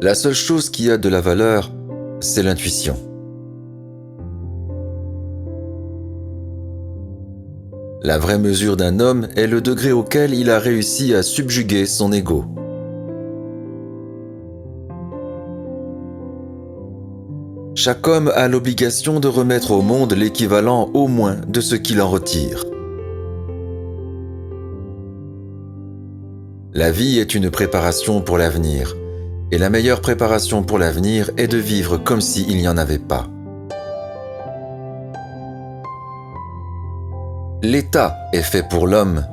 La seule chose qui a de la valeur, c'est l'intuition. La vraie mesure d'un homme est le degré auquel il a réussi à subjuguer son ego. Chaque homme a l'obligation de remettre au monde l'équivalent au moins de ce qu'il en retire. La vie est une préparation pour l'avenir, et la meilleure préparation pour l'avenir est de vivre comme s'il n'y en avait pas. L'État est fait pour l'homme,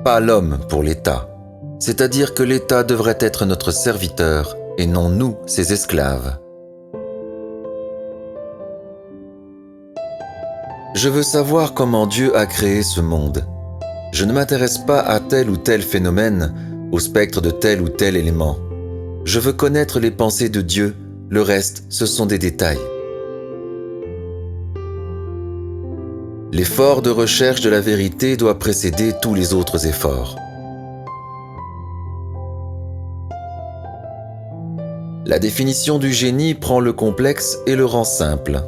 pas l'homme pour l'État. C'est-à-dire que l'État devrait être notre serviteur et non nous, ses esclaves. Je veux savoir comment Dieu a créé ce monde. Je ne m'intéresse pas à tel ou tel phénomène, au spectre de tel ou tel élément. Je veux connaître les pensées de Dieu, le reste, ce sont des détails. L'effort de recherche de la vérité doit précéder tous les autres efforts. La définition du génie prend le complexe et le rend simple.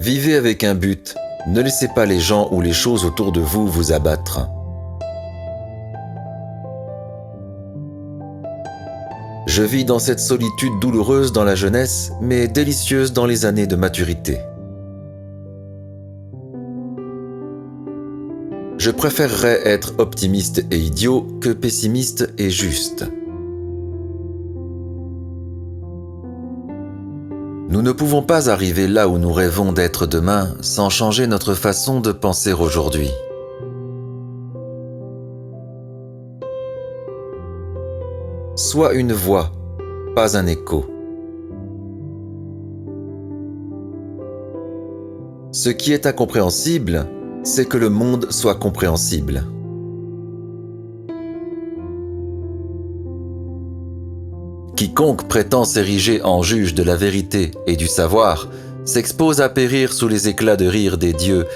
Vivez avec un but, ne laissez pas les gens ou les choses autour de vous vous abattre. Je vis dans cette solitude douloureuse dans la jeunesse, mais délicieuse dans les années de maturité. Je préférerais être optimiste et idiot que pessimiste et juste. Nous ne pouvons pas arriver là où nous rêvons d'être demain sans changer notre façon de penser aujourd'hui. Sois une voix, pas un écho. Ce qui est incompréhensible, c'est que le monde soit compréhensible. Quiconque prétend s'ériger en juge de la vérité et du savoir s'expose à périr sous les éclats de rire des dieux,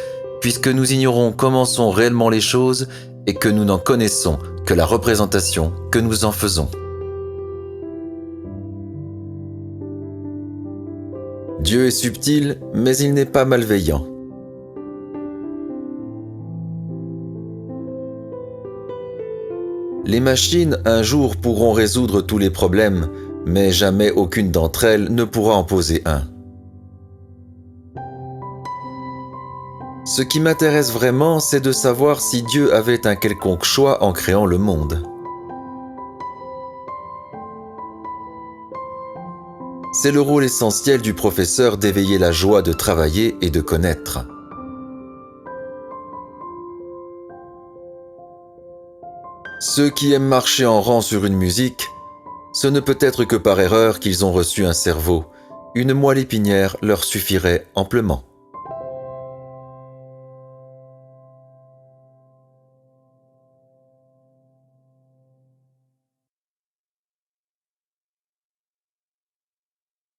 puisque nous ignorons comment sont réellement les choses et que nous n'en connaissons que la représentation que nous en faisons. Dieu est subtil, mais il n'est pas malveillant. Les machines, un jour, pourront résoudre tous les problèmes, mais jamais aucune d'entre elles ne pourra en poser un. Ce qui m'intéresse vraiment, c'est de savoir si Dieu avait un quelconque choix en créant le monde. C'est le rôle essentiel du professeur d'éveiller la joie de travailler et de connaître. Ceux qui aiment marcher en rang sur une musique, ce ne peut être que par erreur qu'ils ont reçu un cerveau. Une moelle épinière leur suffirait amplement.